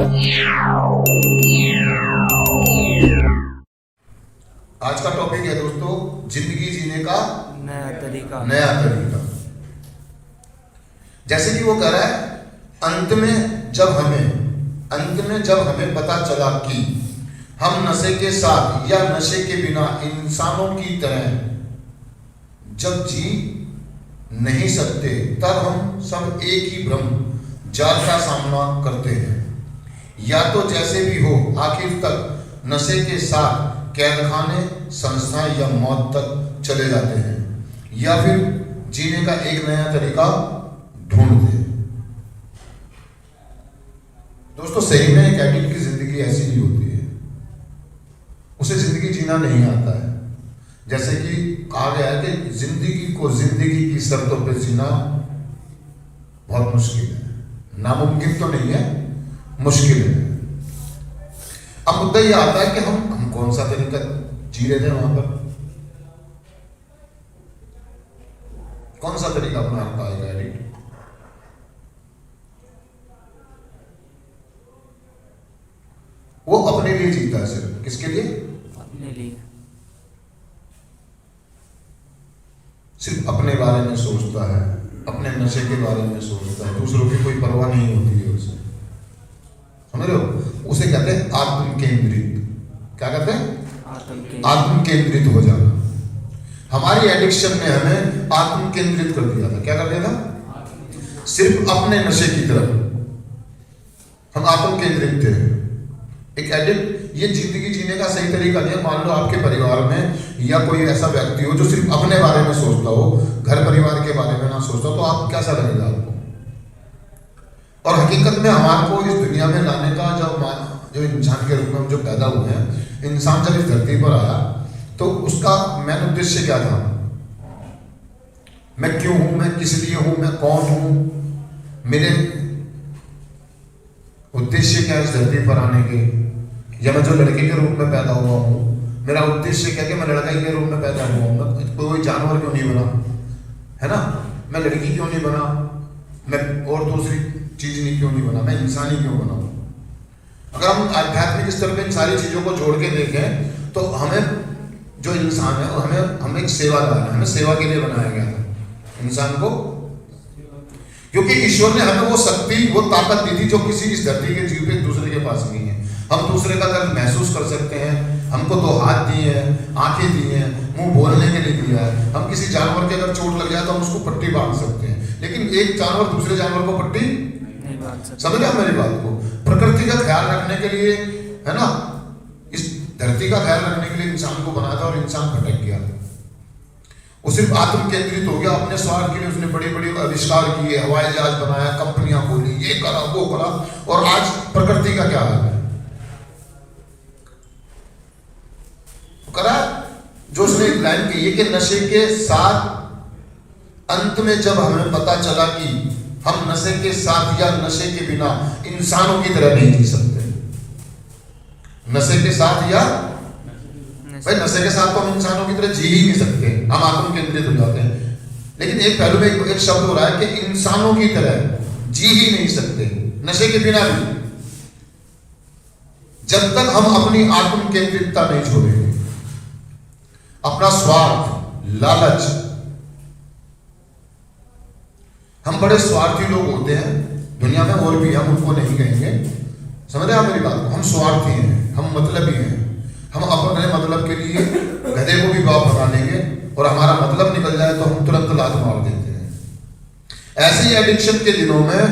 आज का टॉपिक है दोस्तों, जिंदगी जीने का नया तरीका। जैसे कि वो कह रहा है, अंत में जब हमें पता चला कि हम नशे के साथ या नशे के बिना इंसानों की तरह जब जी नहीं सकते, तब हम सब एक ही ब्रह्म जाल का सामना करते हैं। या तो जैसे भी हो, आखिर तक नशे के साथ कैदखाने, संस्था या मौत तक चले जाते हैं, या फिर जीने का एक नया तरीका ढूंढते हैं। दोस्तों, सही में एक एडिक्ट की जिंदगी ऐसी नहीं होती है, उसे जिंदगी जीना नहीं आता है। जैसे कि कहा गया है कि जिंदगी को जिंदगी की शर्तों पर जीना बहुत मुश्किल है, नामुमकिन तो नहीं है, मुश्किल है। अब मुद्दा यह आता है कि हम कौन सा तरीका जी रहे थे वहां पर, कौन सा तरीका अपना पाएगा एडिक्ट। वो अपने लिए जीता है, सिर्फ किसके लिए? अपने लिए। सिर्फ अपने बारे में सोचता है, अपने नशे के बारे में सोचता है, दूसरों की कोई परवाह नहीं होती है उसे। समझ रहे हो? उसे कहते हैं आत्म केंद्रित। क्या कहते हैं? आत्म केंद्रित हो जाना। हमारी एडिक्शन ने हमें आत्म केंद्रित कर दिया था। क्या कर दिया था? सिर्फ अपने नशे की तरफ हम आत्म केंद्रित थे। एक एडिक्ट ये जिंदगी जीने का सही तरीका नहीं है। मान लो आपके परिवार में या कोई ऐसा व्यक्ति हो जो सिर्फ अपने बारे में सोचता हो, घर परिवार के बारे में ना सोचता हो, तो आप कैसा लगेगा आपको? और हकीकत में हमारे को इस दुनिया में लाने का जो इंसान के रूप में हम जो पैदा हुए हैं, इंसान जब इस धरती पर आया तो उसका मेन उद्देश्य क्या था? मैं क्यों हूं, मैं किस लिए हूं, मैं कौन हूं, मेरे उद्देश्य क्या है इस धरती पर आने के, या मैं जो लड़के के रूप में पैदा हुआ हूं, मेरा उद्देश्य क्या है कि मैं लड़का के रूप में पैदा हुआ हूं, मैं कोई जानवर क्यों नहीं बना, है ना? मैं लड़की क्यों नहीं बना, मैं और दूसरी चीज नहीं क्यों नहीं बना, मैं इंसान ही क्यों बना? अगर हम आध्यात्मिक स्तर पे इन सारी चीजों को जोड़ के देखें तो हमें जो इंसान है, हमें एक सेवादार है, हमें सेवा के लिए बनाया गया था इंसान को, क्योंकि ईश्वर ने हमें वो शक्ति, वो ताकत दी थी जो किसी इस धरती के जीव पे दूसरे के पास नहीं है। हम दूसरे का दर्द महसूस कर सकते हैं, हमको 2 हाथ दिए हैं, आंखें दी हैं, मुंह बोलने के लिए दिया है। हम किसी जानवर के अगर चोट लग जाए तो हम उसको पट्टी बांध सकते हैं, लेकिन एक जानवर दूसरे जानवर को पट्टी नहीं बांध सकता। समझ रहे मेरी बात को? प्रकृति का ख्याल रखने के लिए, है ना, इस धरती का ख्याल रखने के लिए इंसान को बनाया था, और इंसान भटक गया। वो सिर्फ आत्म केंद्रित हो गया, अपने स्वार्थ के लिए उसने बड़ी बड़ी आविष्कार किए, हवाई जहाज बनाया, कंपनियां खोली, ये करा वो करा, और आज प्रकृति का क्या हाल है? करा जो उसने एक लाइन कही है कि नशे के साथ अंत में जब हमें पता चला कि हम नशे के साथ या नशे के बिना इंसानों की तरह नहीं जी सकते। नशे के साथ या भाई नशे के साथ तो हम इंसानों की तरह जी ही नहीं सकते, हम आत्म केंद्रित हो जाते हैं। लेकिन एक पहलू में एक शब्द हो रहा है कि इंसानों की तरह जी ही नहीं सकते नशे के बिना भी, जब तक हम अपनी आत्म केंद्रितता नहीं छोड़ेंगे, अपना स्वार्थ, लालच। हम बड़े स्वार्थी लोग होते हैं दुनिया में, और भी, हम उनको नहीं कहेंगे। समझ रहे हैं आप मेरी बात को? हम स्वार्थी हैं, हम मतलबी हैं, हम अपने मतलब के लिए गधे को भी बाप बना लेंगे, और हमारा मतलब निकल जाए तो हम तुरंत लात मार देते हैं। ऐसे ही एडिक्शन के दिनों में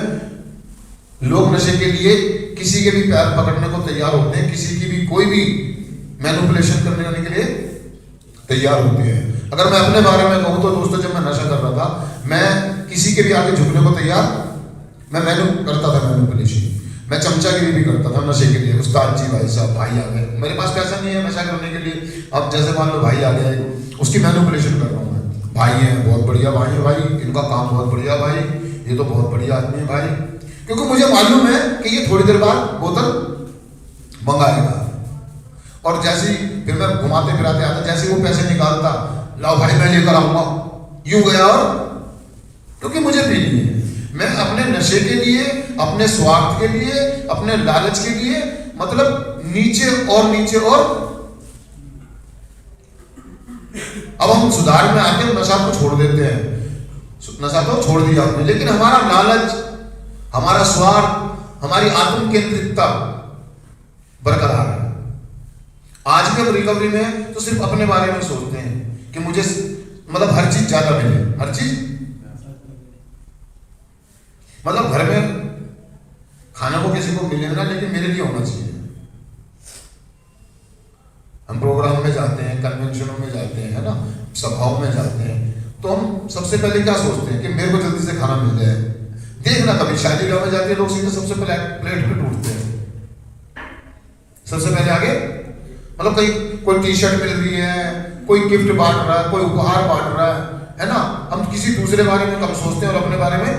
लोग नशे के लिए किसी के भी पैर पकड़ने को तैयार होते हैं, किसी की भी कोई भी मैनिपुलेशन करने के लिए तैयार होते हैं। अगर मैं अपने बारे में कहूं तो दोस्तों, जब मैं नशा कर रहा था, मैं किसी के भी आगे झुकने को तैयार, मैं करता था मैनिपुलेशन, मैं चमचागिरी भी करता था नशे के लिए। उस्ताद जी, भाई साहब, भाई आ गए, मेरे पास पैसा नहीं है नशा करने के लिए, अब जैसे मान लो भाई आ गया, उसकी मैनिपुलेशन कर रहा हूँ मैं। भाई है, बहुत बढ़िया भाई है, भाई इनका काम बहुत बढ़िया, भाई ये तो बहुत बढ़िया आदमी है भाई, क्योंकि मुझे मालूम है कि ये थोड़ी देर बाद बोतल मंगाएगा। और जैसे फिर मैं घुमाते फिराते आता, जैसे वो पैसे निकालता, लाओ भाई मैं लेकर आऊंगा, यूं गया। और क्योंकि मुझे पीनी है, मैं अपने नशे के लिए, अपने स्वार्थ के लिए, अपने लालच के लिए, मतलब नीचे और नीचे। और अब हम सुधार में आके नशा को छोड़ देते हैं, नशा तो छोड़ दिया हमने, लेकिन हमारा लालच, हमारा स्वार्थ, हमारी आत्म केंद्रितता बरकरार है। आज भी हम रिकवरी में तो सिर्फ अपने बारे में सोचते हैं कि मुझे मतलब हर चीज ज्यादा मिले, हर चीज, मतलब घर में खाना को किसी को मिले ना, लेकिन मेरे लिए होना चाहिए। हम प्रोग्राम में जाते हैं, कन्वेंशनों में जाते हैं, है ना, सभाओं में जाते हैं, तो हम सबसे पहले क्या सोचते हैं कि मेरे को जल्दी से खाना मिल जाए। देखना कभी शादी ब्याह में जाते हैं लोग सीधे सबसे पहले प्लेट पे टूटते हैं, सबसे पहले आगे, मतलब कोई टी शर्ट मिल रही है, कोई गिफ्ट बांट रहा है, कोई उपहार बांट रहा है ना, हम किसी दूसरे बारे में कम सोचते हैं और अपने बारे में,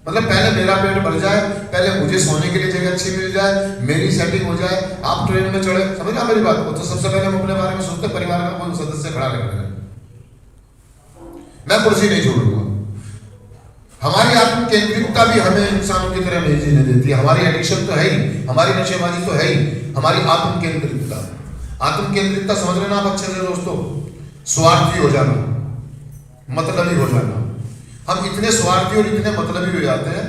मतलब पहले मेरा पेट भर जाए, पहले मुझे सोने के लिए जगह अच्छी मिल जाए, मेरी सेटिंग हो जाए, आप ट्रेन में चढ़े, समझ रहे मेरी बात को, तो सबसे पहले हम अपने बारे में सोचते, परिवार का कोई सदस्य खड़ा रखना है, मैं कुर्सी नहीं छोड़ूंगा। हमारी आत्म केंद्रितता भी हमें इंसानों की तरह नहीं जीने देती। हमारी एडिक्शन तो है ही, हमारी नशेबाजी तो है ही, हमारी आत्म केंद्रितता। आत्म केंद्रितता समझ लेना आप अच्छे से दोस्तों, स्वार्थी हो जाना, मतलबी हो जाना। हम इतने स्वार्थी और इतने मतलबी हो जाते हैं,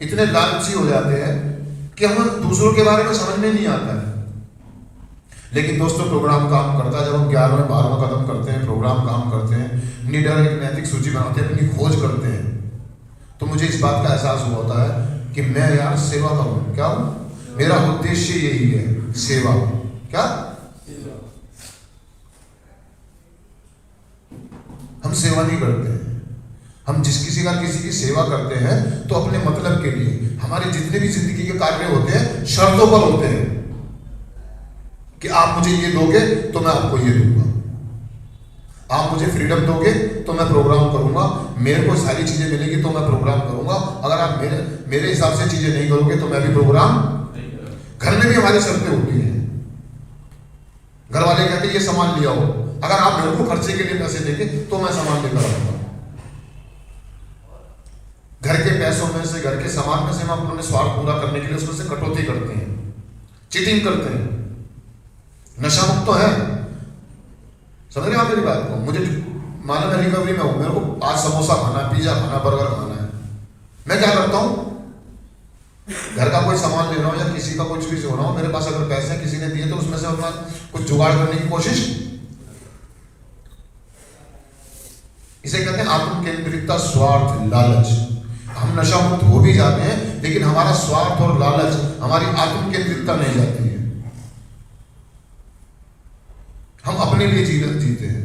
इतने लालची हो जाते हैं कि हमें दूसरों के बारे में समझ में नहीं आता है। लेकिन दोस्तों प्रोग्राम काम करता है, जब हम 11वें 12वां कदम करते हैं, प्रोग्राम काम करते हैं, निडर एक नैतिक सूची बनाते हैं, अपनी खोज करते हैं, तो मुझे इस बात का एहसास हुआ होता है कि मैं यार सेवा करूं, क्या हूं, मेरा उद्देश्य यही है, सेवा। क्या हम सेवा नहीं करते हैं, हम जिस किसी की सेवा करते हैं तो अपने मतलब के लिए। हमारे जितने भी जिंदगी के कार्य होते हैं शर्तों पर होते हैं कि आप मुझे ये दोगे तो मैं आपको ये दूंगा, आप मुझे फ्रीडम दोगे तो मैं प्रोग्राम करूंगा, मेरे को सारी चीजें मिलेगी तो मैं प्रोग्राम करूंगा, अगर आप मेरे हिसाब से चीजें नहीं करोगे तो मैं भी प्रोग्राम। घर में भी हमारी शर्तें होती हैं, घर वाले कहते हैं ये सामान ले आओ, अगर आप मेरे को खर्चे के लिए पैसे देंगे तो मैं सामान लेकर आऊंगा। घर के पैसों में से, घर के सामान में से हम अपने स्वार्थ पूरा करने के लिए उसमें से कटौती करते हैं, चीटिंग करते हैं, नशा मुक्त तो है। समझ रहे हैं आप मेरी बात को? मुझे मानो मैं रिकवरी में हूं, मेरे को आज समोसा खाना है, पिज्जा खाना, बर्गर खाना है, मैं क्या करता हूं, घर का कोई सामान लेना हो या किसी का कुछ भी होना हो, मेरे पास अगर पैसे किसी ने दिए तो उसमें से अपना कुछ जुगाड़ करने की कोशिश। इसे कहते हैं आत्म केंद्रितता, स्वार्थ, लालच। हम नशा मुक्त हो भी जाते हैं लेकिन हमारा स्वार्थ और लालच, हमारी आत्म केंद्रितता नहीं जाती है। हम अपने लिए जीते हैं,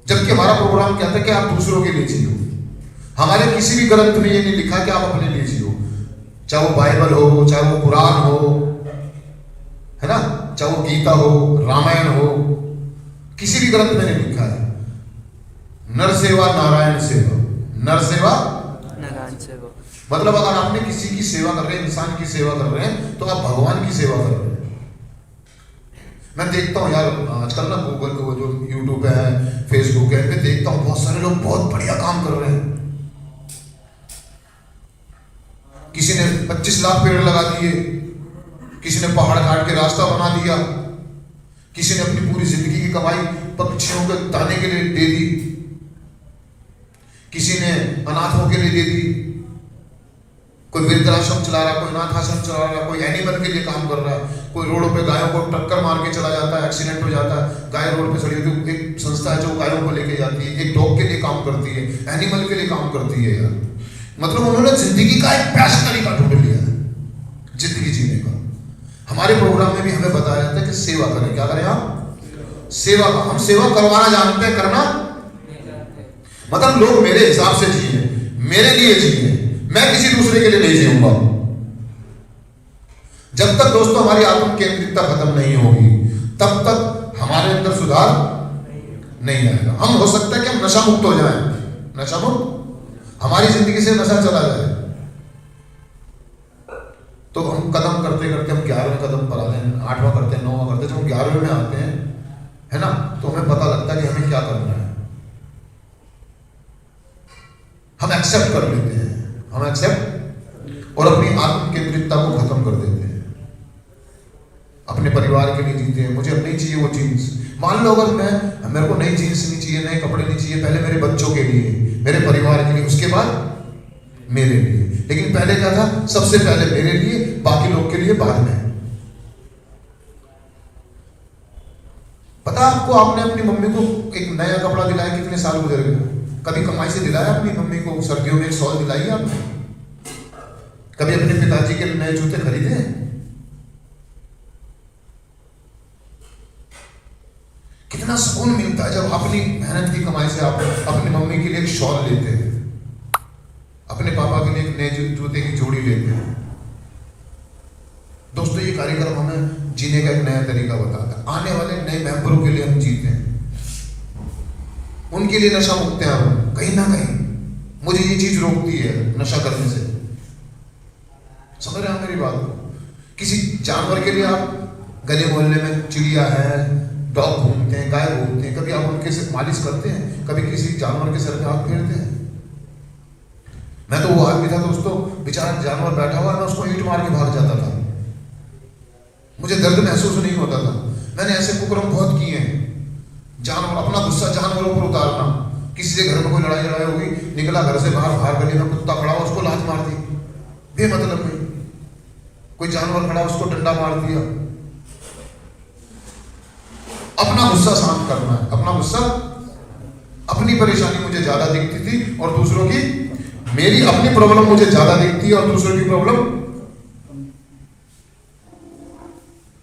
जबकि हमारा प्रोग्राम कहता है कि आप दूसरों के लिए जियो। हमारे किसी भी ग्रंथ में ये नहीं लिखा कि आप अपने लिए जियो, चाहे वो बाइबल हो, चाहे वो कुरान हो, है ना, चाहे वो गीता हो, रामायण हो, किसी भी ग्रंथ में नहीं लिखा है नर सेवा नारायण सेवा, नर सेवा नारायण सेवा। मतलब अगर आपने किसी की सेवा कर रहे हैं, इंसान की सेवा कर रहे हैं, तो आप भगवान की सेवा कर रहे हैं। मैं देखता हूँ यार आजकल ना गूगल को, जो यूट्यूब है, फेसबुक है, मैं देखता हूँ बहुत सारे लोग बहुत बढ़िया काम कर रहे हैं। किसी ने 25 लाख पेड़ लगा दिए, किसी ने पहाड़ काट के रास्ता बना दिया, किसी ने अपनी पूरी जिंदगी की कमाई पक्षियों के दाने के लिए दे दी, किसी ने अनाथों के लिए दे दी, कोई वृद्धाश्रम चला रहा, कोई अनाथ आश्रम चला रहा, कोई एनिमल के लिए काम कर रहा है, कोई रोडों पे गायों को टक्कर मार के चला जाता है, एक्सीडेंट हो जाता है, गाय रोड पे खड़ी होती है, एक संस्था है जो गायों को लेके जाती है, एक डॉग के लिए काम करती है, एनिमल के लिए काम करती है यार। मतलब उन्होंने जिंदगी का एक बेस्ट तरीका ढूंढ लिया है जिंदगी जीने का। हमारे प्रोग्राम में भी हमें बताया जाता है कि सेवा करें। क्या करें आप? सेवा का। हम सेवा करवाना जानते हैं, करना मतलब लोग मेरे हिसाब से जिए, मेरे लिए जिए, मैं किसी दूसरे के लिए नहीं जीऊंगा। जब तक दोस्तों हमारी आत्म केंद्रितता खत्म नहीं होगी तब तक हमारे अंदर सुधार नहीं आएगा। हम हो सकता है कि हम नशा मुक्त हो जाएं, नशा मुक्त, हमारी जिंदगी से नशा चला जाए, तो हम कदम करते करते हम 11वें कदम पर आते हैं, 8वां करते हैं, 9वां करते हैं, जब हम 11वें में आते हैं, है ना, तो हमें पता लगता है कि हमें क्या करना है। हम एक्सेप्ट कर लेते हैं, हम एक्सेप्ट और अपनी आत्म केंद्रितता को खत्म कर अपने परिवार के लिए जीते हैं। मुझे अब नहीं चाहिए वो जीन्स। मान लो अगर मेरे को नई जीन्स नहीं चाहिए, नए कपड़े नहीं चाहिए, पहले मेरे बच्चों के लिए, मेरे परिवार के लिए, उसके बाद मेरे लिए। लेकिन पहले क्या था, सबसे पहले मेरे लिए, बाकी लोग के लिए बाद में। पता आपको, आपने अपनी मम्मी को एक नया कपड़ा दिलाया कितने साल गुजर गए? कभी कमाई से दिलाया अपनी मम्मी को? सर्दियों में एक शॉल दिलाई आपने? कभी अपने पिताजी के नए जूते खरीदे? कितना सुकून मिलता है जब अपनी मेहनत की कमाई से आप अपनी मम्मी के लिए एक शॉल लेते हैं, अपने पापा के लिए एक नए जूते की जोड़ी लेते हैं। दोस्तों ये कार्यक्रम हमें जीने का एक नया तरीका बताता है। आने वाले नए मेंबरों के लिए हम जीते हैं, उनके लिए नशा मुक्त हैं हम। कहीं ना कहीं मुझे ये चीज रोकती है नशा करने से। समझ रहे हैं मेरी बात को? किसी जानवर के लिए आप गली मोहल्ले में चिड़िया है, डॉग घूमते हैं, गाय घूमते हैं, कभी आप उनके से मालिश करते हैं? कभी किसी जानवर के सर पे हाथ फेरते हैं? मैं तो वो आदमी था दोस्तों, बेचारा जानवर बैठा हुआ, मैं उसको ईंट मार के भाग जाता था, मुझे दर्द महसूस नहीं होता था। मैंने ऐसे कुकर्म बहुत किए हैं। जानवर, अपना गुस्सा जानवरों पर उतारना। किसी से घर में कोई लड़ाई होगी, निकला घर से बाहर गली में कुत्ता खड़ा हो, उसको लात मार दी बेमतलब में। कोई जानवर खड़ा, उसको डंडा मार दिया। अपना गुस्सा शांत करना है, अपना गुस्सा। अपनी परेशानी मुझे ज्यादा दिखती थी और दूसरों की, मेरी अपनी प्रॉब्लम मुझे ज्यादा दिखती है और दूसरों की problem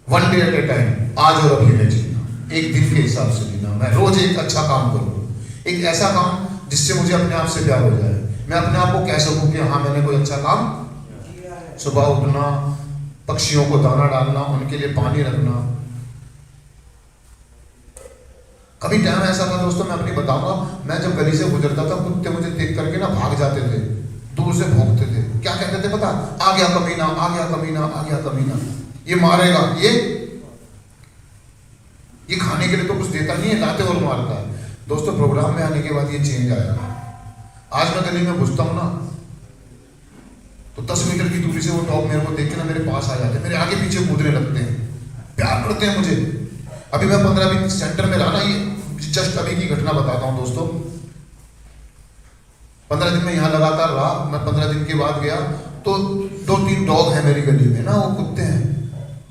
one day at A time, आज और अभी में जीना, एक दिन के हिसाब से जीना। मैं रोज एक अच्छा काम करूं, एक ऐसा काम जिससे मुझे अपने आप से प्यार हो जाए। मैं अपने आप को कह सकूं कि हाँ मैंने कोई अच्छा काम, सुबह उठना, पक्षियों को दाना डालना, उनके लिए पानी रखना। कभी टाइम ऐसा था दोस्तों, मैं अपनी बताऊंगा, मैं जब गली से गुजरता था, कुत्ते मुझे देख करके ना भाग जाते थे, दूर से भौंकते थे। क्या कहते थे पता? आ गया कमीना, आ गया कमीना, आ गया कमीना, ये मारेगा, ये खाने के लिए तो कुछ देता नहीं है, लाते और मारता है। दोस्तों प्रोग्राम में आने के बाद ये चेंज आया। आज मैं गली में घुसता हूं ना, तो 10 मीटर की दूरी से वो डॉग मेरे को देख के ना मेरे पास आ जाते हैं, मेरे आगे पीछे कूदने लगते हैं, प्यार करते हैं मुझे। अभी मैं 15 दिन सेंटर में रहा ना, ये जस्ट अभी की घटना बताता हूं दोस्तों। 15 दिन में यहाँ लगातार रहा। मैं 15 दिन के बाद गया तो 2-3 डॉग है मेरी गली में ना, वो कुत्ते हैं,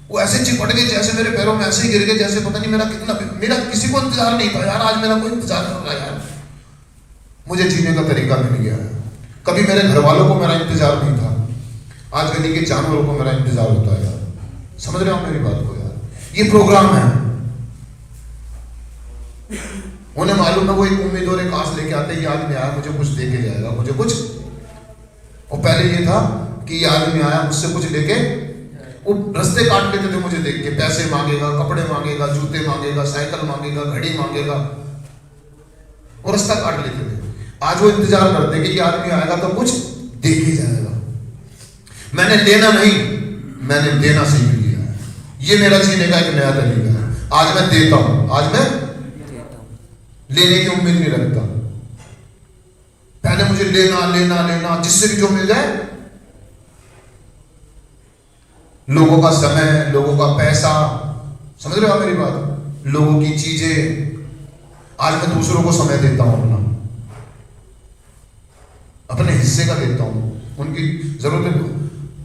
वो ऐसे चिपट गए जैसे मेरे पैरों में ऐसे ही गिर गए, जैसे पता नहीं मेरा किसी को इंतजार नहीं था यार। आज मेरा कोई इंतजार कर रहा है यार। मुझे जीने का तरीका मिल गया है। कभी मेरे घर वालों को मेरा इंतजार नहीं था, आज गली के जानवरों को मेरा इंतजार होता है यार। समझ रहे हो मेरी बात को यार? ये प्रोग्राम है। उन्हें मालूम है वो एक उम्मीद और एक आस लेके आते, ये आदमी आया मुझे कुछ दे के जाएगा, मुझे कुछ। और पहले ये था कि ये आदमी आया मुझसे कुछ लेके, वो रास्ते काट लेते थे मुझे देख के, पैसे मांगेगा, कपड़े मांगेगा, जूते मांगेगा, साइकिल मांगेगा, घड़ी मांगेगा, और रास्ता काट लेते थे। आज वो इंतजार करते कि ये आदमी आएगा तो कुछ दे के जाएगा। मैंने लेना नहीं, मैंने देना सीख लिया है। ये मेरा जीने का एक नया तरीका है। आज मैं देता हूं, आज मैं लेने की उम्मीद नहीं रखता। पहले मुझे लेना लेना लेना, जिससे भी जो मिल जाए, लोगों का समय, लोगों का पैसा, समझ रहे हो मेरी बात? लोगों की चीजें। आज मैं दूसरों को समय देता हूं, अपने हिस्से का देता हूं, उनकी जरूरत।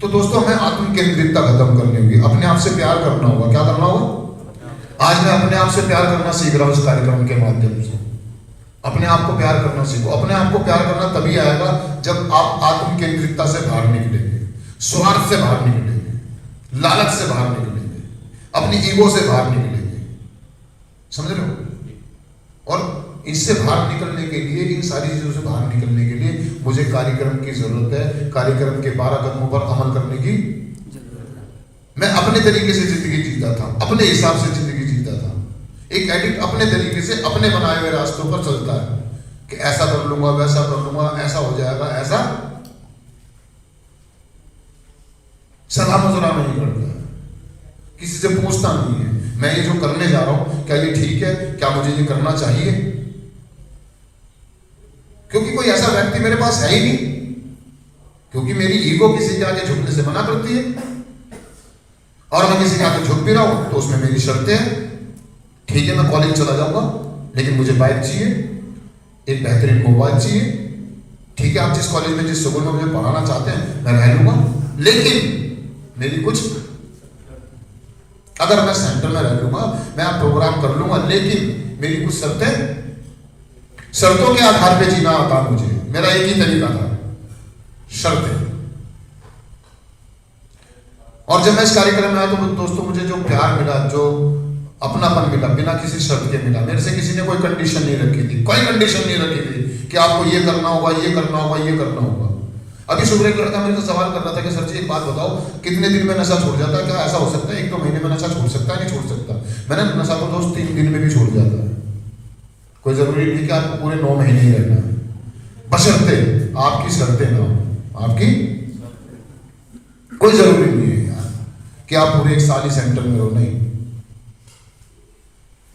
तो दोस्तों हमें आत्म केंद्रितता खत्म करनी होगी, अपने आप से प्यार करना होगा। क्या करना होगा? आज मैं अपने आप से प्यार करना सीख रहा हूं इस कार्यक्रम के माध्यम से। अपने आप को प्यार करना सीखो। अपने आप को प्यार करना तभी आएगा जब आप आत्म केंद्रितता से बाहर निकलेंगे, स्वार्थ से बाहर निकलेंगे, लालच से बाहर निकलेंगे, अपनी ईगो से बाहर निकलेंगे। समझ रहे हो? और इससे बाहर निकलने के लिए, इन सारी चीजों से बाहर निकलने के लिए मुझे कार्यक्रम की जरूरत है। कार्यक्रम के 12 कदमों पर अमल करने की। मैं अपने तरीके से जिंदगी जीता था, अपने हिसाब से जिंदगी जीता था। एक एडिक्ट अपने तरीके से, अपने बनाए हुए रास्तों पर चलता है कि ऐसा कर लूंगा, वैसा कर लूंगा, ऐसा हो जाएगा, ऐसा। सलाह मशवरा नहीं करता, किसी से पूछता नहीं है मैं ये जो करने जा रहा हूं क्या ये ठीक है, क्या मुझे ये करना चाहिए? क्योंकि कोई ऐसा व्यक्ति मेरे पास है ही नहीं, क्योंकि मेरी ईगो किसी के आगे झुकने से मना करती है। और मैं किसी के आगे झुक भी रहा हूं तो उसमें मेरी शर्तें हैं। ठीक है, मैं कॉलेज चला जाऊंगा लेकिन मुझे बाइक चाहिए, एक बेहतरीन मोबाइल चाहिए। ठीक है, आप जिस कॉलेज में जिस स्कूल में मुझे पढ़ाना चाहते हैं मैं रह लूंगा, लेकिन मेरी कुछ, अगर मैं सेंटर में रह लूंगा मैं आप प्रोग्राम कर लूंगा, लेकिन मेरी कुछ शर्तों के आधार पे जीना आता मुझे। मेरा एक ही तरीका था, शर्तें। और जब मैं इस कार्यक्रम में आया तो दोस्तों मुझे जो प्यार मिला, जो अपनापन मिला, बिना किसी शर्त के मिला। मेरे से किसी ने कोई कंडीशन नहीं रखी थी, कोई कंडीशन नहीं रखी थी कि आपको ये करना होगा, ये करना होगा, ये करना होगा। अभी सुबह एक लड़का मेरे से सवाल कर रहा था कि सर जी एक बात बताओ, कितने दिन में नशा छूट जाता है? क्या ऐसा हो सकता है 1-2 महीने में नशा छूट सकता है? नहीं छूट सकता। मैंने नशा तो दोस्त 3 दिन में भी छूट जाता है। कोई जरूरी नहीं कि आपको पूरे 9 महीने ही रहना है, बशर्ते आपकी शर्तें ना हो। आपकी कोई जरूरी नहीं है यार कि आप पूरे 1 साल ही सेंटर में रहो, नहीं।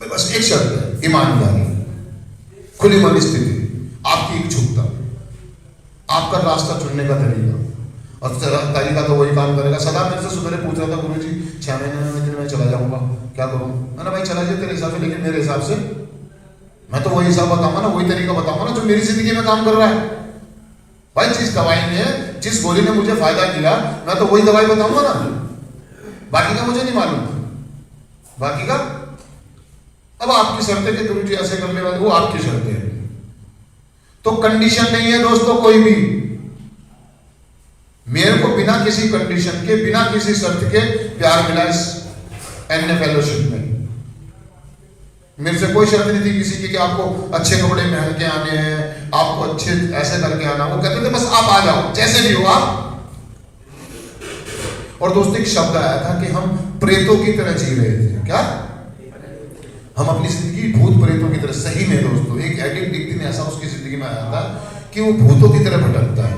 बस एक शर्त है, ईमानदारी, खुली मन स्थिति, आपकी इच्छुकता, आपका रास्ता चुनने का तरीका। और तरीका तो वही काम करेगा। सदा मेरे से सुबह पूछ रहा था, गुरु जी 6 महीने में चला जाऊंगा, क्या करूं? मैंने भाई चला जाए तेरे हिसाब से, लेकिन मेरे हिसाब से मैं तो वही हिसाब बताऊंगा ना, वही तरीका बताऊंगा ना जो मेरी जिंदगी में काम कर रहा है। भाई जिस दवाई ने, जिस गोली ने मुझे फायदा किया, मैं तो वही दवाई बताऊंगा ना, बाकी का मुझे नहीं मालूम। बाकी का अब आपकी शर्तें कि गुरु जी ऐसे करने वाले, वो आपकी शर्तें हैं। तो कंडीशन नहीं है दोस्तों कोई भी। मेरे को बिना किसी कंडीशन के, बिना किसी शर्त के प्यार मिला इस एनए फेलोशिप में। मेरे से कोई शर्त नहीं थी किसी की कि आपको अच्छे कपड़े पहन के आने हैं, आपको अच्छे ऐसे करके आना। वो कहते थे बस आप आ जाओ, जैसे भी हो आप। और दोस्तों एक शब्द आया था कि हम प्रेतों की तरह जी रहे थे। क्या? हम अपनी जिंदगी भूत प्रेतों की तरह। सही में दोस्तों, एक एडिक्ट एक दिन ऐसा उसकी जिंदगी में आया था कि वो भूतों की तरह भटकता है।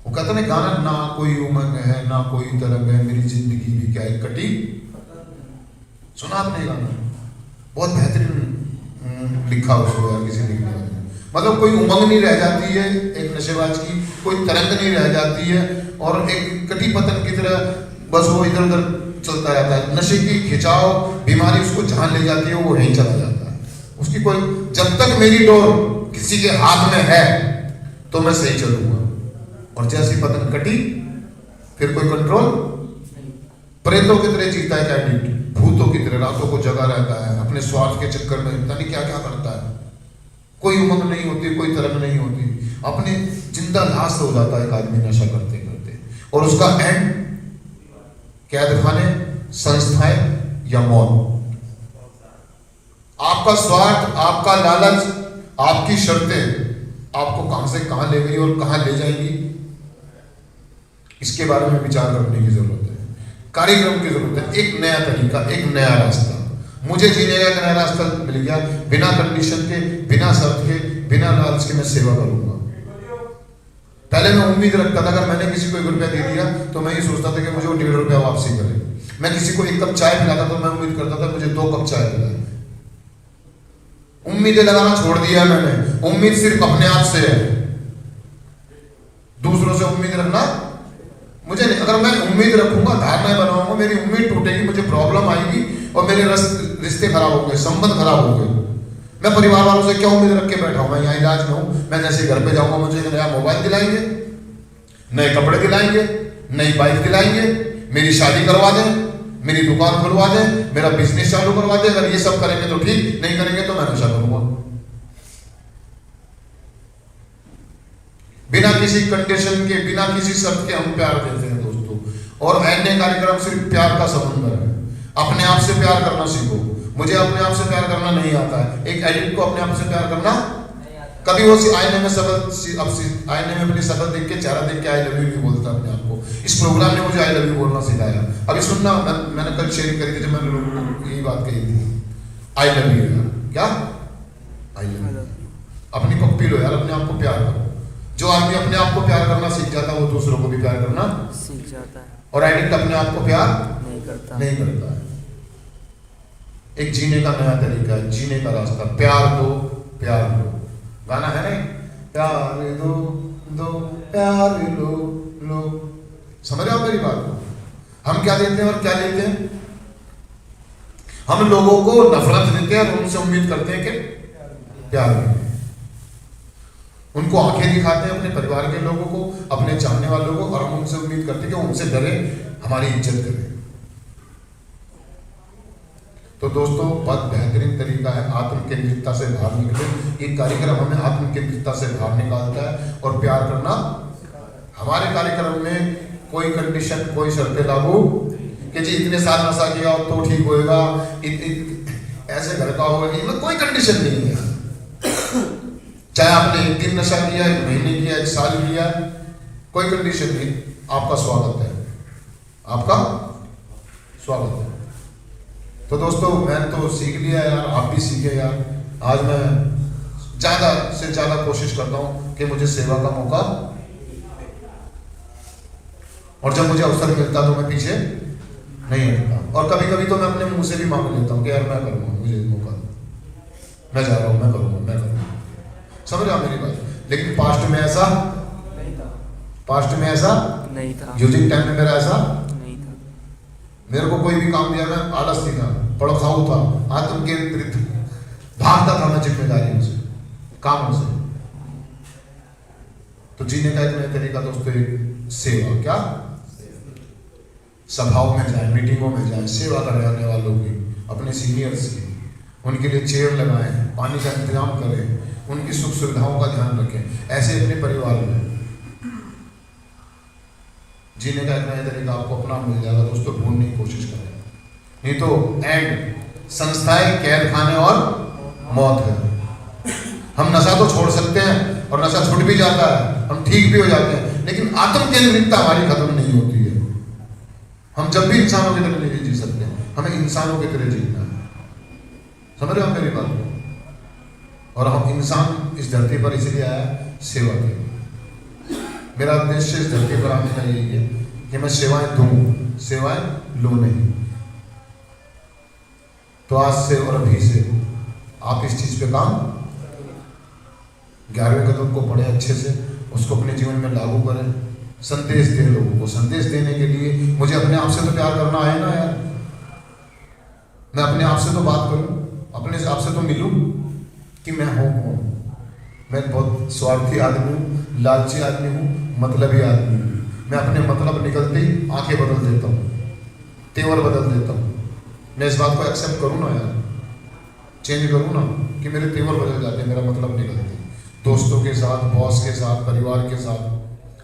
वो कहता ना गाना, ना कोई उमंग है ना कोई तरंग है, मेरी जिंदगी भी क्या एक कटी। सुना आपने गाना? बहुत बेहतरीन लिखा उसको यार किसी लिखने वाले ने। मतलब कोई उमंग नहीं रह जाती है एक नशेबाज की, कोई तरंग नहीं रह जाती है, और एक कटी पतंग की तरह बस वो इधर उधर चलता रहता है। नशे की खिंचाव बीमारी उसको जहां ले जाती है वो वहीं चला जाता है। उसकी कोई, जब तक मेरी डोर किसी के हाथ में है तो मैं सही चलूंगा, और जैसी पतंग कटी फिर कोई कंट्रोल। प्रेतों की तरह जीता है एडिक्ट, भूतों की तरह रातों को जगा रहता है, अपने स्वार्थ के चक्कर में पता नहीं क्या क्या करता है। कोई उमंग नहीं होती, कोई तरंग नहीं होती, अपने जिंदा लाश हो जाता है एक आदमी नशा करते करते। और उसका एंड कैद खाने, संस्थाएं या मौत। आपका स्वार्थ, आपका लालच, आपकी शर्तें आपको कहां से कहां ले गई और कहां ले जाएगी, इसके बारे में विचार करने की जरूरत है। कार्यक्रम की जरूरत है, एक नया तरीका, एक नया रास्ता। मुझे जीने का एक नया रास्ता मिल गया, बिना कंडीशन के, बिना शर्त के, बिना लालच के मैं सेवा करूंगा। पहले मैं उम्मीद रखता था अगर मैंने किसी को 1 रुपया दे दिया तो मैं ये सोचता था कि मुझे वो 1.5 रुपया वापसी करे। मैं किसी को 1 कप चाय पिलाता तो मैं उम्मीद करता था मुझे 2 कप चाय पिलाए। उम्मीदें लगाना छोड़ दिया मैंने। उम्मीद सिर्फ अपने आप से है, दूसरों से उम्मीद रखना मुझे नहीं। अगर मैं उम्मीद रखूंगा, धारणाएं बनाऊंगा, मेरी उम्मीद टूटेगी, मुझे प्रॉब्लम आएगी और मेरे रिश्ते खराब हो गए, संबंध खराब हो गए। मैं परिवार वालों से क्या उम्मीद रख के बैठा हूं? मैं यहाँ इलाज में हूं, मैं जैसे घर पे जाऊंगा मुझे एक नया मोबाइल दिलाएंगे, नए कपड़े दिलाएंगे, नई बाइक दिलाएंगे, मेरी शादी करवा दें, मेरी दुकान खुलवा दें, मेरा बिजनेस चालू करवा दें। अगर ये सब करेंगे तो ठीक, नहीं करेंगे तो मैं नशा करूंगा। बिना किसी कंडीशन के, बिना किसी शर्त के हम प्यार देते हैं दोस्तों। और एनए कार्यक्रम सिर्फ प्यार का समुंदर है। अपने आप से प्यार करना सीखो। मुझे अपने आप से प्यार करना नहीं आता है। एक एडिक्ट को अपने आप से प्यार करना कभी वो आईने में आईने में अपनी शक्ल देख के, चेहरा देख के आई लव यू नहीं बोलता अपने आप को। इस प्रोग्राम ने मुझे आई लव यू बोलना सिखाया। अभी सुनना, मैंने कल शेयर करी थी जब मैंने लोगों को यही बात कही थी, आई लव यू यार। क्या? I love you. अपनी पप्पी लो यार, अपने आप को प्यार करो। जो आदमी अपने आप को प्यार करना सीख जाता है वो दूसरों को भी प्यार करना सीख जाता है। और एडिक्ट अपने आप को प्यार नहीं करता है। एक जीने का नया तरीका है, जीने का रास्ता। प्यार दो, प्यार लो। गाना है नहीं, प्यार दो दो प्यार लो लो। समझ रहे हो मेरी बात? हम क्या देते हैं और क्या लेते हैं? हम लोगों को नफरत देते हैं और उनसे उम्मीद करते हैं कि प्यार दें। उनको आंखें दिखाते हैं अपने परिवार के लोगों को, अपने चाहने वालों को, और हम उनसे उम्मीद करते हैं कि उनसे डरे, हमारी इज्जत करें। तो दोस्तों, बहुत बेहतरीन तरीका है आत्म केंद्रितता से बाहर निकले। ये कार्यक्रम हमें आत्म केंद्रितता से बाहर निकालता है और प्यार करना। हमारे कार्यक्रम में कोई कंडीशन, कोई शर्तें लागू कि जी इतने साल नशा किया तो ठीक होएगा, ऐसे घर का होगा, इनमें कोई कंडीशन नहीं है। चाहे आपने एक दिन नशा किया, एक महीने किया, एक साल किया, कोई कंडीशन नहीं। आपका स्वागत है, आपका स्वागत है। तो दोस्तों, मैं तो सीख लिया यार, आप भी सीखे यार। आज मैं ज्यादा से ज्यादा कोशिश करता हूं कि मुझे सेवा का मौका, और जब मुझे अवसर मिलता तो मैं पीछे नहीं हटता। और कभी कभी तो मैं अपने मुंह से भी मांग लेता हूँ कि यार मैं करूँगा, मुझे मौका दो, मैं जा रहा हूँ, मैं करूँगा, मैं करूँगा। समझ रहे हो मेरी बात? लेकिन पास्ट में ऐसा नहीं था, पास्ट में ऐसा नहीं था, यूजिंग टाइम में मेरा ऐसा नहीं था। मेरे को कोई भी काम दिया, मैं आलस नहीं था, पड़खाऊ था, आत्म केंद्रित, भागता था मैं जिम्मेदारियों से, कामों से। तो जीने का एक नया तरीका दोस्तों, एक सेवा। क्या? सभाओं में जाए, मीटिंगों में जाए, सेवा करने आने वालों की, अपने सीनियर्स की, उनके लिए चेयर लगाएं, पानी का इंतजाम करें, उनकी सुख सुविधाओं का ध्यान रखें। ऐसे अपने परिवार में जीने का एक नया तरीका आपको अपना मिल जाएगा दोस्तों। ढूंढने की कोशिश करें, नहीं तो एंड संस्थाएं, कैद खाने और मौत है। हम नशा तो छोड़ सकते हैं और नशा छूट भी जाता है, हम ठीक भी हो जाते हैं, लेकिन आत्म केंद्रितता हमारी खत्म नहीं होती है। हम जब भी इंसानों की तरह नहीं जी सकते, हमें इंसानों की तरह जीना है। समझ रहे हो मेरी बात को? और हम इंसान इस धरती पर इसलिए आया सेवा के लिए। मेरा उद्देश्य इस धरती पर आने का यही है कि मैं सेवाएं दूं, सेवाएं लूं नहीं। तो आज से और अभी से आप इस चीज पे काम, 11वें कदम को पढ़े अच्छे से, उसको अपने जीवन में लागू करें, संदेश दें लोगों को। संदेश देने के लिए मुझे अपने आप से तो प्यार करना है ना यार। मैं अपने आप से तो बात करूं, अपने आप से तो मिलूं कि मैं हूं कौन। मैं बहुत स्वार्थी आदमी हूं, लालची आदमी हूं, मतलबी आदमी हूं। मैं अपने मतलब निकलते ही आंखें बदल देता हूं, तेवर बदल देता हूं। मैं इस बात को एक्सेप्ट करूं ना यार, चेंज करूं ना कि मेरे तेवर बदल जाते हैं, मेरा मतलब निकलते। दोस्तों के साथ, बॉस के साथ, परिवार के साथ,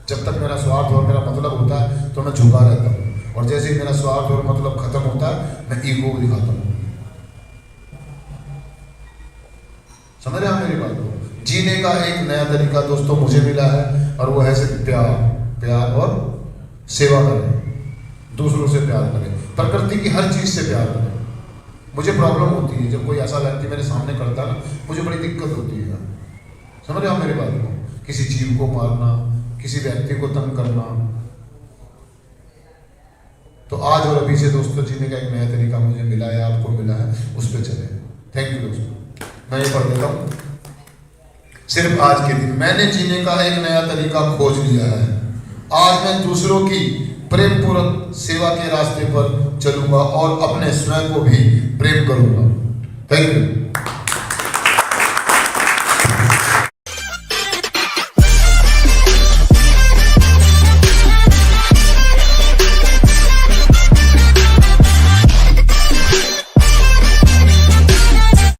जब तक मेरा स्वार्थ और मेरा मतलब होता है तो मैं झुका रहता हूँ, और जैसे ही मेरा स्वार्थ और मतलब खत्म होता है मैं ईगो दिखाता हूँ। समझ रहे हैं मेरी बात को? जीने का एक नया तरीका दोस्तों मुझे मिला है, और वो है सिर्फ प्यार। प्यार और सेवा करें, दूसरों से प्यार करें, प्रकृति की हर चीज से प्यार करें। मुझे प्रॉब्लम होती है जब कोई ऐसा व्यक्ति मेरे सामने करता है ना, मुझे बड़ी दिक्कत होती है। समझ रहे हो मेरी बात को? किसी जीव को मारना, किसी व्यक्ति को तंग करना। तो आज और अभी से दोस्तों जीने का एक नया तरीका मुझे मिला है, आपको मिला है, उस पर चले। थैंक यू दोस्तों। मैं ये पढ़ देता हूँ। सिर्फ आज के दिन मैंने जीने का एक नया तरीका खोज लिया है। आज मैं दूसरों की प्रेम पूर्वक सेवा के रास्ते पर चलूंगा और अपने स्वयं को भी प्रेम करूंगा। Thank you.